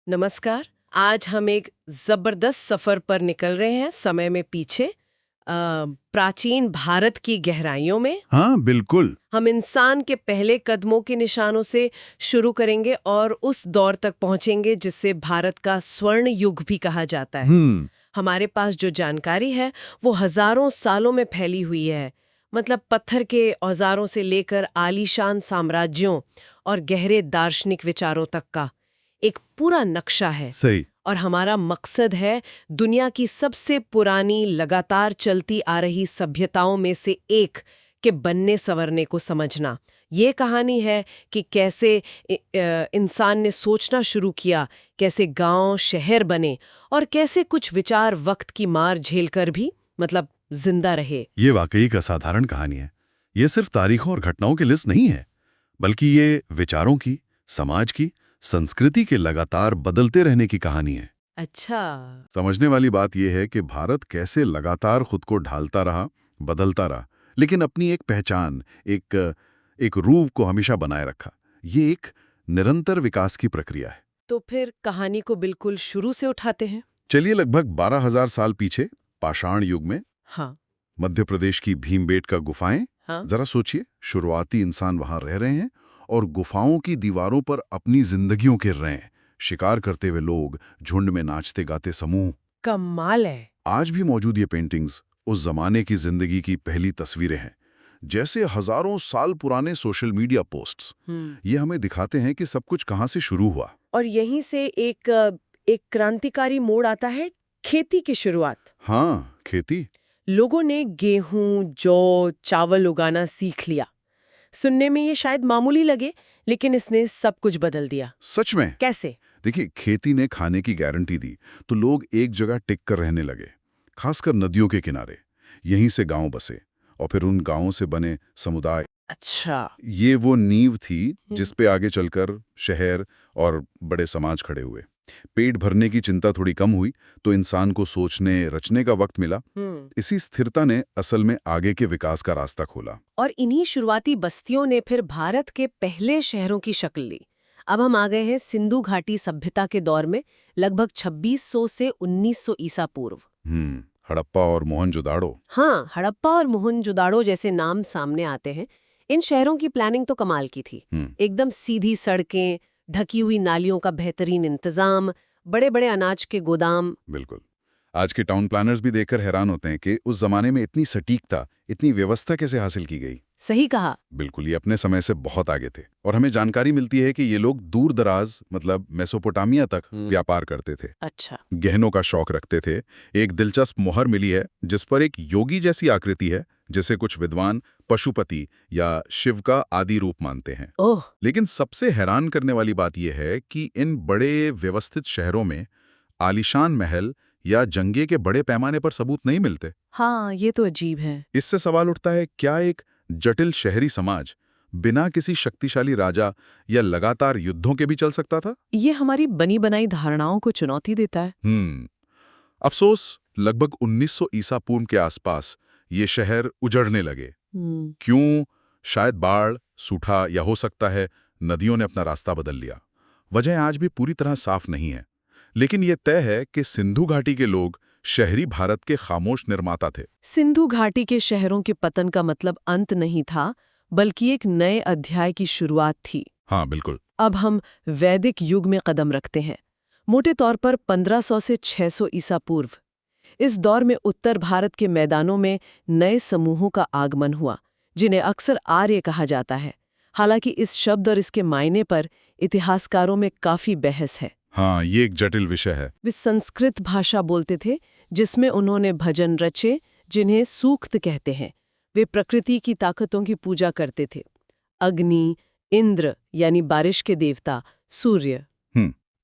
नमस्कार। आज हम एक जबरदस्त सफर पर निकल रहे हैं समय में पीछे, प्राचीन भारत की गहराइयों में। हाँ बिल्कुल। हम इंसान के पहले कदमों के निशानों से शुरू करेंगे और उस दौर तक पहुंचेंगे जिसे भारत का स्वर्ण युग भी कहा जाता है। हमारे पास जो जानकारी है वो हजारों सालों में फैली हुई है। मतलब पत्थर के औजारों से लेकर आलीशान साम्राज्यों और गहरे दार्शनिक विचारों तक का एक पूरा नक्शा है। सही। और हमारा मकसद है दुनिया की सबसे पुरानी लगातार चलती आ रही सभ्यताओं में से एक के बनने संवरने को समझना। ये कहानी है कि कैसे इंसान ने सोचना शुरू किया, कैसे गांव शहर बने और कैसे कुछ विचार वक्त की मार झेलकर भी मतलब जिंदा रहे। ये वाकई एक असाधारण कहानी है। ये सिर्फ तारीखों और घटनाओं की लिस्ट नहीं है, बल्कि ये विचारों की, समाज की, संस्कृति के लगातार बदलते रहने की कहानी है। अच्छा। समझने वाली बात यह है कि भारत कैसे लगातार खुद को ढालता रहा, बदलता रहा, लेकिन अपनी एक पहचान, एक रूप को हमेशा बनाए रखा। ये एक निरंतर विकास की प्रक्रिया है। तो फिर कहानी को बिल्कुल शुरू से उठाते हैं। चलिए लगभग 12,000 साल पीछे, पाषाण युग में हाँ। मध्य प्रदेश की भीमबेटका गुफाएं। हाँ। जरा सोचिए, शुरुआती इंसान वहां रह रहे हैं और गुफाओं की दीवारों पर अपनी जिंदगियों के रहे हैं। शिकार करते हुए लोग, झुंड में नाचते गाते समूह। कमाल है। आज भी मौजूद ये पेंटिंग्स उस जमाने की जिंदगी की पहली तस्वीरें हैं। जैसे हजारों साल पुराने सोशल मीडिया पोस्ट्स। ये हमें दिखाते हैं कि सब कुछ कहां से शुरू हुआ। और यहीं से एक क्रांतिकारी मोड़ आता है, खेती की शुरुआत। हाँ, खेती। लोगों ने गेहूं, जौ, चावल उगाना सीख लिया। सुनने में ये शायद मामूली लगे, लेकिन इसने सब कुछ बदल दिया। सच में। कैसे? देखिए, खेती ने खाने की गारंटी दी, तो लोग एक जगह टिक कर रहने लगे, खासकर नदियों के किनारे। यहीं से गांव बसे और फिर उन गांवों से बने समुदाय। अच्छा। ये वो नींव थी जिस पे आगे चलकर शहर और बड़े समाज खड़े हुए। पेट भरने की चिंता थोड़ी कम हुई तो इंसान को सोचने रचने का वक्त मिला। इसी स्थिरता ने असल में आगे के विकास का रास्ता खोला। और इन्हीं शुरुआती बस्तियों ने फिर भारत के पहले शहरों की शक्ल ली। अब हम आ गए हैं सिंधु घाटी सभ्यता के दौर में, लगभग 2600 से 1900 ईसा पूर्व। हड़प्पा और मोहनजोदाड़ो। हाँ, हड़प्पा और मोहनजोदाड़ो जैसे नाम सामने आते हैं। इन शहरों की प्लानिंग तो कमाल की थी। एकदम सीधी सड़कें, ढकी हुई नालियों का बेहतरीन इंतजाम, बड़े-बड़े अनाज के गोदाम। बिल्कुल। आज के टाउन प्लानर्स भी देखकर हैरान होते हैं कि उस जमाने में इतनी सटीकता, इतनी व्यवस्था कैसे हासिल की गई। सही कहा। बिल्कुल, ये अपने समय से बहुत आगे थे। और हमें जानकारी मिलती है कि ये लोग दूर दराज मतलब मेसोपोटामिया तक व्यापार करते थे। अच्छा। गहनों का शौक रखते थे। एक दिलचस्प मोहर मिली है जिस पर एक योगी जैसी आकृति है, जिसे कुछ विद्वान पशुपति या शिव का आदि रूप मानते हैं। ओह। लेकिन सबसे हैरान करने वाली बात यह है कि इन बड़े व्यवस्थित शहरों में आलीशान महल या जंगे के बड़े पैमाने पर सबूत नहीं मिलते। हाँ, ये तो अजीब है। इससे सवाल उठता है, क्या एक जटिल शहरी समाज बिना किसी शक्तिशाली राजा या लगातार युद्धों के भी चल सकता था? ये हमारी बनी बनाई धारणाओं को चुनौती देता है। अफसोस, लगभग 1900 ईसा पूर्व के आसपास ये शहर उजड़ने लगे। क्यों? शायद बाढ़, सूखा या हो सकता है नदियों ने अपना रास्ता बदल लिया। वजह आज भी पूरी तरह साफ नहीं है, लेकिन यह तय है कि सिंधु घाटी के लोग शहरी भारत के खामोश निर्माता थे। सिंधु घाटी के शहरों के पतन का मतलब अंत नहीं था, बल्कि एक नए अध्याय की शुरुआत थी। हाँ बिल्कुल। अब हम वैदिक युग में कदम रखते हैं, मोटे तौर पर 1500 से 600 ईसा पूर्व। इस दौर में उत्तर भारत के मैदानों में नए समूहों का आगमन हुआ, जिन्हें अक्सर आर्य कहा जाता है। हालांकि इस शब्द और इसके मायने पर इतिहासकारों में काफी बहस है। हाँ, ये एक जटिल विषय है। वे संस्कृत भाषा बोलते थे, जिसमें उन्होंने भजन रचे, जिन्हें सूक्त कहते हैं। वे प्रकृति की ताकतों की पूजा करते थे। अग्नि, इंद्र यानी बारिश के देवता, सूर्य।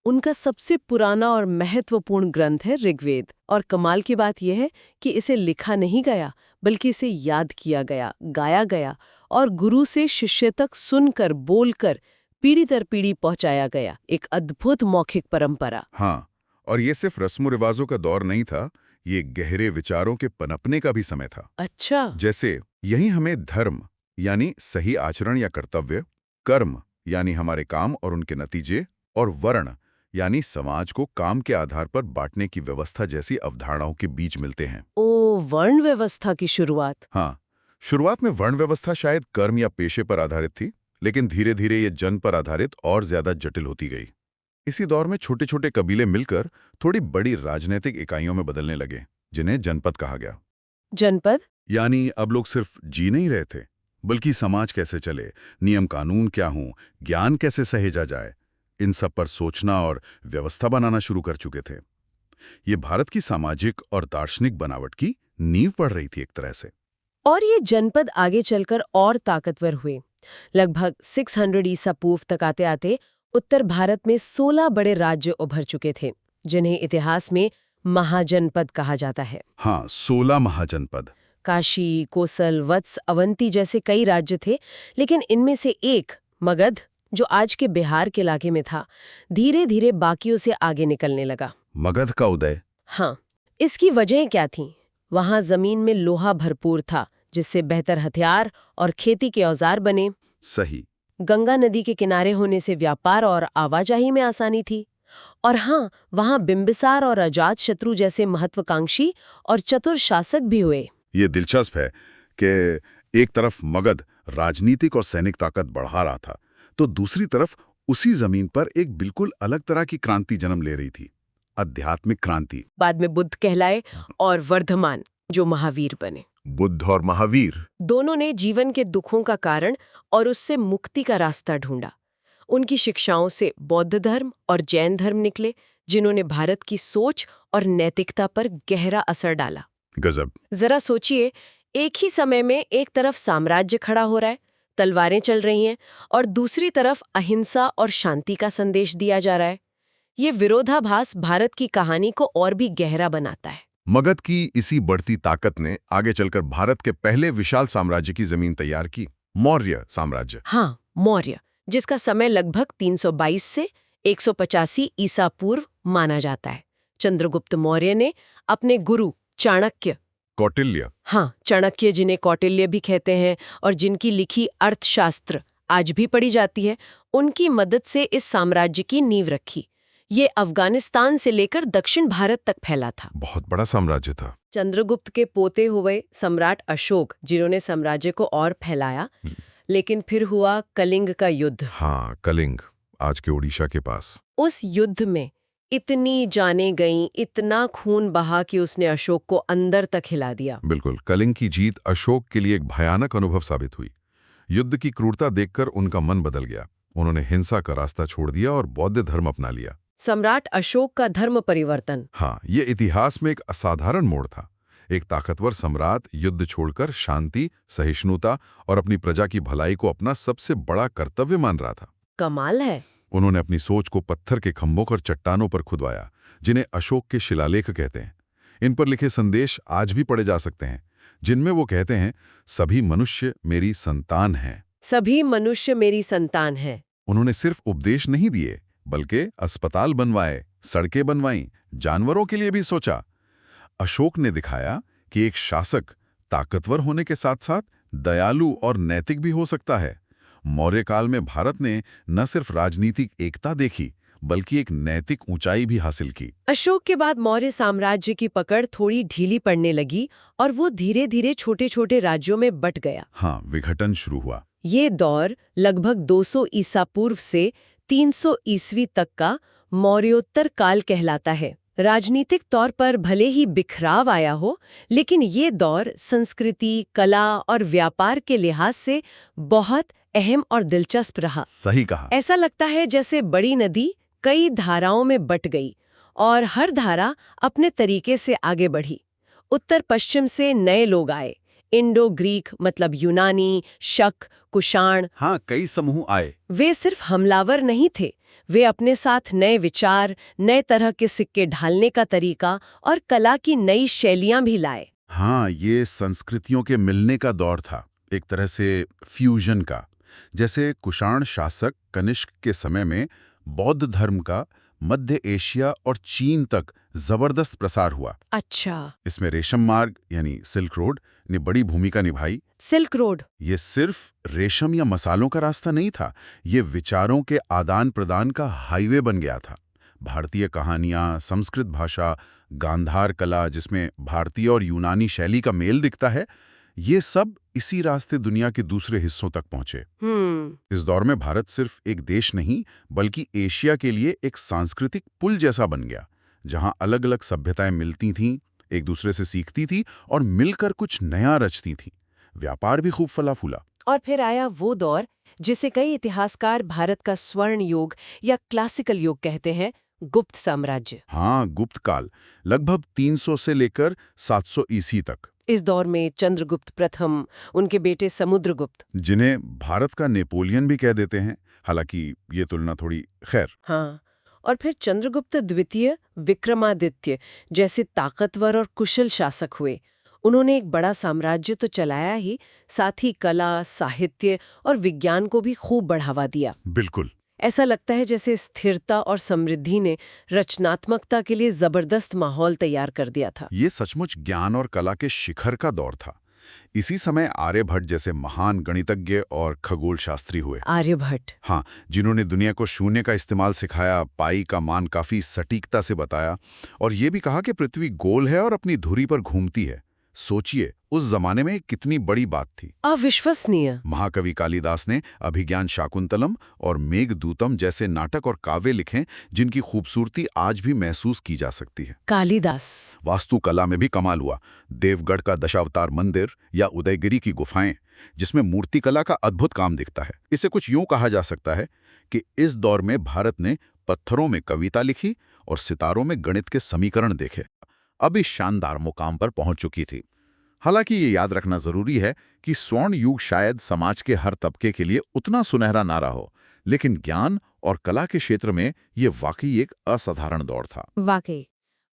उनका सबसे पुराना और महत्वपूर्ण ग्रंथ है ऋग्वेद। और कमाल की बात यह है कि इसे लिखा नहीं गया, बल्कि इसे याद किया गया, गाया गया और गुरु से शिष्य तक सुनकर, बोलकर पीढ़ी दर पीढ़ी पहुंचाया गया। एक अद्भुत मौखिक परंपरा। हाँ, और ये सिर्फ रस्म रिवाजों का दौर नहीं था, ये गहरे विचारों के पनपने का भी समय था। अच्छा। जैसे यही हमें धर्म यानी सही आचरण या कर्तव्य, कर्म यानी हमारे काम और उनके नतीजे, और वर्ण यानी समाज को काम के आधार पर बांटने की व्यवस्था जैसी अवधारणाओं के बीच मिलते हैं। ओ, वर्ण व्यवस्था की शुरुआत। हाँ, शुरुआत में वर्ण व्यवस्था शायद कर्म या पेशे पर आधारित थी, लेकिन धीरे धीरे ये जन पर आधारित और ज्यादा जटिल होती गई। इसी दौर में छोटे छोटे कबीले मिलकर थोड़ी बड़ी राजनीतिक इकाइयों में बदलने लगे, जिन्हें जनपद कहा गया। जनपद यानी अब लोग सिर्फ जी नहीं रहे थे, बल्कि समाज कैसे चले, नियम कानून क्या हों, ज्ञान कैसे सहेजा जाए, इन सब पर सोचना और व्यवस्था बनाना शुरू कर चुके थे। ये भारत की सामाजिक और दार्शनिक बनावट की नींव पड़ रही थी एक तरह से। और ये जनपद आगे चलकर और ताकतवर हुए। लगभग 600 ईसा पूर्व तक आते आते उत्तर भारत में 16 बड़े राज्य उभर चुके थे, जिन्हें इतिहास में महाजनपद कहा जाता है। हाँ, 16 महाजनपद। काशी, कोसल, वत्स, अवंती जैसे कई राज्य थे, लेकिन इनमें से एक, मगध, जो आज के बिहार के इलाके में था, धीरे धीरे बाकियों से आगे निकलने लगा। मगध का उदय। हाँ, इसकी वजह क्या थी? वहां जमीन में लोहा भरपूर था, जिससे बेहतर हथियार और खेती के औजार बने। सही। गंगा नदी के किनारे होने से व्यापार और आवाजाही में आसानी थी। और हाँ, वहां बिंबिसार और अजातशत्रु जैसे महत्वाकांक्षी और चतुर शासक भी हुए। ये दिलचस्प है कि एक तरफ मगध राजनीतिक और सैनिक ताकत बढ़ा रहा था, तो दूसरी तरफ उसी जमीन पर एक बिल्कुल अलग तरह की क्रांति जन्म ले रही थी, आध्यात्मिक क्रांति। बाद में बुद्ध कहलाए, और वर्धमान, जो महावीर बने। बुद्ध और महावीर दोनों ने जीवन के दुखों का कारण और उससे मुक्ति का रास्ता ढूंढा। उनकी शिक्षाओं से बौद्ध धर्म और जैन धर्म निकले, जिन्होंने भारत की सोच और नैतिकता पर गहरा असर डाला। गजब। जरा सोचिए, एक ही समय में एक तरफ साम्राज्य खड़ा हो रहा है, तलवारें चल रही हैं, और दूसरी तरफ अहिंसा और शांति का संदेश दिया जा रहा है। ये विरोधाभास भारत की कहानी को और भी गहरा बनाता है। मगध की इसी बढ़ती ताकत ने आगे चलकर भारत के पहले विशाल साम्राज्य की जमीन तैयार की, मौर्य साम्राज्य। हाँ, मौर्य, जिसका समय लगभग 322 से 185 ईसा पूर्व माना जाता है। चंद्रगुप्त मौर्य ने अपने गुरु चाणक्य, कौटिल्य, हाँ, चाणक्य, जिन्हें कौटिल्य भी कहते हैं और जिनकी लिखी अर्थशास्त्र आज भी पढ़ी जाती है, उनकी मदद से इस साम्राज्य की नींव रखी। ये अफगानिस्तान से लेकर दक्षिण भारत तक फैला था। बहुत बड़ा साम्राज्य था। चंद्रगुप्त के पोते हुए सम्राट अशोक, जिन्होंने साम्राज्य को और फैलाया, लेकिन फिर हुआ कलिंग का युद्ध। हाँ, कलिंग, आज के ओडिशा के पास। उस युद्ध में इतनी जानें गईं, इतना खून बहा कि उसने अशोक को अंदर तक हिला दिया। बिल्कुल, कलिंग की जीत अशोक के लिए एक भयानक अनुभव साबित हुई। युद्ध की क्रूरता देखकर उनका मन बदल गया। उन्होंने हिंसा का रास्ता छोड़ दिया और बौद्ध धर्म अपना लिया। सम्राट अशोक का धर्म परिवर्तन। हाँ, ये इतिहास में एक असाधारण मोड़ था। एक ताकतवर सम्राट युद्ध छोड़कर शांति, सहिष्णुता और अपनी प्रजा की भलाई को अपना सबसे बड़ा कर्तव्य मान रहा था। कमाल है। उन्होंने अपनी सोच को पत्थर के खंभों और चट्टानों पर खुदवाया, जिन्हें अशोक के शिलालेख कहते हैं। इन पर लिखे संदेश आज भी पढ़े जा सकते हैं, जिनमें वो कहते हैं, सभी मनुष्य मेरी संतान हैं। सभी मनुष्य मेरी संतान है। उन्होंने सिर्फ उपदेश नहीं दिए, बल्कि अस्पताल बनवाए, सड़कें बनवाईं, जानवरों के लिए भी सोचा। अशोक ने दिखाया कि एक शासक ताकतवर होने के साथ साथ दयालु और नैतिक भी हो सकता है। मौर्य काल में भारत ने न सिर्फ राजनीतिक एकता देखी, बल्कि एक नैतिक ऊंचाई भी हासिल की। अशोक के बाद मौर्य साम्राज्य की पकड़ थोड़ी ढीली पड़ने लगी और वो धीरे धीरे छोटे छोटे राज्यों में बंट गया। हाँ, विघटन शुरू हुआ। ये दौर लगभग 200 ईसा पूर्व से 300 ईस्वी तक का मौर्योत्तर काल कहलाता है। राजनीतिक तौर पर भले ही बिखराव आया हो, लेकिन ये दौर संस्कृति, कला और व्यापार के लिहाज से बहुत अहम और दिलचस्प रहा। सही कहा। ऐसा लगता है जैसे बड़ी नदी कई धाराओं में बट गई और हर धारा अपने तरीके से आगे बढ़ी। उत्तर पश्चिम से नए लोग आए, इंडो ग्रीक मतलब यूनानी, शक, कुषाण। हाँ, कई समूह आए। वे सिर्फ हमलावर नहीं थे, वे अपने साथ नए विचार, नए तरह के सिक्के ढालने का तरीका और कला की नई शैलियां भी लाए। हाँ, ये संस्कृतियों के मिलने का दौर था, एक तरह से फ्यूजन का। जैसे कुषाण शासक कनिष्क के समय में बौद्ध धर्म का मध्य एशिया और चीन तक जबरदस्त प्रसार हुआ। अच्छा, इसमें रेशम मार्ग यानी सिल्क रोड ने बड़ी भूमिका निभाई। सिल्क रोड ये सिर्फ रेशम या मसालों का रास्ता नहीं था, ये विचारों के आदान प्रदान का हाईवे बन गया था। भारतीय कहानियां, संस्कृत भाषा, गांधार कला जिसमें भारतीय और यूनानी शैली का मेल दिखता है, ये सब इसी रास्ते दुनिया के दूसरे हिस्सों तक पहुंचे। इस दौर में भारत सिर्फ एक देश नहीं बल्कि एशिया के लिए एक सांस्कृतिक पुल जैसा बन गया, जहां अलग अलग सभ्यताएं मिलती थीं, एक दूसरे से सीखती थी और मिलकर कुछ नया रचती थीं। व्यापार भी खूब फला फूला। और फिर आया वो दौर जिसे कई इतिहासकार भारत का स्वर्ण युग या क्लासिकल युग कहते हैं, गुप्त साम्राज्य। हाँ, गुप्त काल, लगभग 300 से लेकर 700 ईसी तक। इस दौर में चंद्रगुप्त प्रथम, उनके बेटे समुद्रगुप्त, जिन्हें भारत का नेपोलियन भी कह देते हैं, हालांकि ये तुलना थोड़ी खैर। हाँ, और फिर चंद्रगुप्त द्वितीय, विक्रमादित्य जैसे ताकतवर और कुशल शासक हुए। उन्होंने एक बड़ा साम्राज्य तो चलाया ही, साथ ही कला, साहित्य और विज्ञान को भी खूब बढ़ावा दिया। बिल्कुल। ऐसा लगता है जैसे स्थिरता और समृद्धि ने रचनात्मकता के लिए जबरदस्त माहौल तैयार कर दिया था। ये सचमुच ज्ञान और कला के शिखर का दौर था। इसी समय आर्यभट्ट जैसे महान गणितज्ञ और खगोल शास्त्री हुए। आर्यभट्ट, हाँ, जिन्होंने दुनिया को शून्य का इस्तेमाल सिखाया, पाई का मान काफी सटीकता से बताया और ये भी कहा कि पृथ्वी गोल है और अपनी धुरी पर घूमती है। सोचिए, उस जमाने में कितनी बड़ी बात थी। अविश्वसनीय। महाकवि कालिदास ने अभिज्ञान शाकुंतलम और मेघदूतम जैसे नाटक और काव्य लिखे, जिनकी खूबसूरती आज भी महसूस की जा सकती है। कालिदास। वास्तुकला में भी कमाल हुआ। देवगढ़ का दशावतार मंदिर या उदयगिरी की गुफाएं, जिसमें मूर्तिकला का अद्भुत काम दिखता है। इसे कुछ यूं कहा जा सकता है कि इस दौर में भारत ने पत्थरों में कविता लिखी और सितारों में गणित के समीकरण देखे। अब इस शानदार मुकाम पर पहुंच चुकी थी। हालांकि ये याद रखना जरूरी है कि स्वर्ण युग शायद समाज के हर तबके के लिए उतना सुनहरा ना रहा हो, लेकिन ज्ञान और कला के क्षेत्र में ये वाकई एक असाधारण दौर था। वाकई।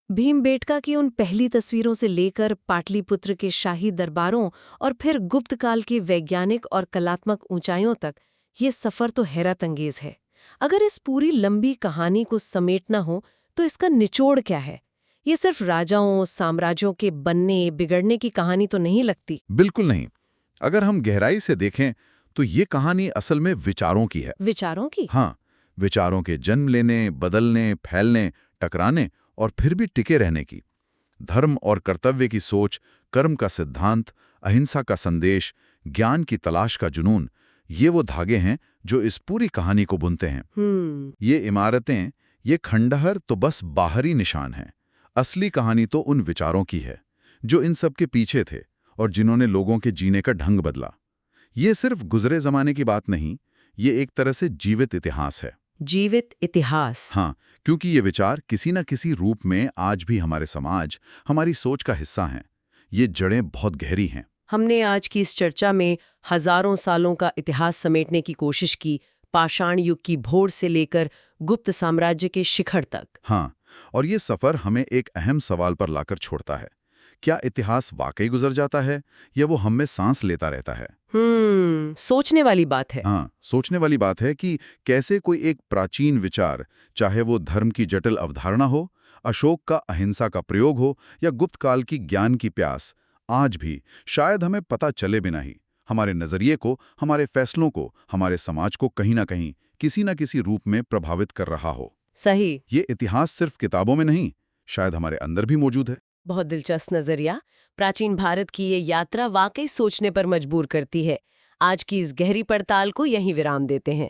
भीमबेटका की उन पहली तस्वीरों से लेकर पाटलिपुत्र के शाही दरबारों और फिर गुप्त काल की वैज्ञानिक और कलात्मक ऊंचाइयों तक, ये सफर तो हैरत अंगेज है। अगर इस पूरी लंबी कहानी को समेटना हो तो इसका निचोड़ क्या है? ये सिर्फ राजाओं, साम्राज्यों के बनने बिगड़ने की कहानी तो नहीं लगती। बिल्कुल नहीं। अगर हम गहराई से देखें तो ये कहानी असल में विचारों की है। विचारों की? हाँ, विचारों के जन्म लेने, बदलने, फैलने, टकराने और फिर भी टिके रहने की। धर्म और कर्तव्य की सोच, कर्म का सिद्धांत, अहिंसा का संदेश, ज्ञान की तलाश का जुनून, ये वो धागे हैं जो इस पूरी कहानी को बुनते हैं। ये इमारतें, ये खंडहर तो बस बाहरी निशान हैं। असली कहानी तो उन विचारों की है जो इन सब के पीछे थे और जिन्होंने लोगों के जीने का ढंग बदला। ये सिर्फ गुजरे जमाने की बात नहीं, ये एक तरह से जीवित इतिहास है। जीवित इतिहास। हाँ, क्योंकि ये विचार किसी न किसी रूप में आज भी हमारे समाज, हमारी सोच का हिस्सा हैं। ये जड़ें बहुत गहरी हैं। हमने आज की इस चर्चा में हजारों सालों का इतिहास समेटने की कोशिश की, पाषाण युग की भोर से लेकर गुप्त साम्राज्य के शिखर तक। हाँ, और ये सफर हमें एक अहम सवाल पर लाकर छोड़ता है। क्या इतिहास वाकई गुजर जाता है या वो हम में सांस लेता रहता है? सोचने वाली बात है। हाँ, सोचने वाली बात है कि कैसे कोई एक प्राचीन विचार, चाहे वो धर्म की जटिल अवधारणा हो, अशोक का अहिंसा का प्रयोग हो या गुप्त काल की ज्ञान की प्यास, आज भी शायद हमें पता चले बिना ही हमारे नजरिए को, हमारे फैसलों को, हमारे समाज को कहीं ना कहीं, किसी न किसी रूप में प्रभावित कर रहा हो। सही। ये इतिहास सिर्फ किताबों में नहीं, शायद हमारे अंदर भी मौजूद है। बहुत दिलचस्प नजरिया। प्राचीन भारत की ये यात्रा वाकई सोचने पर मजबूर करती है। आज की इस गहरी पड़ताल को यहीं विराम देते हैं।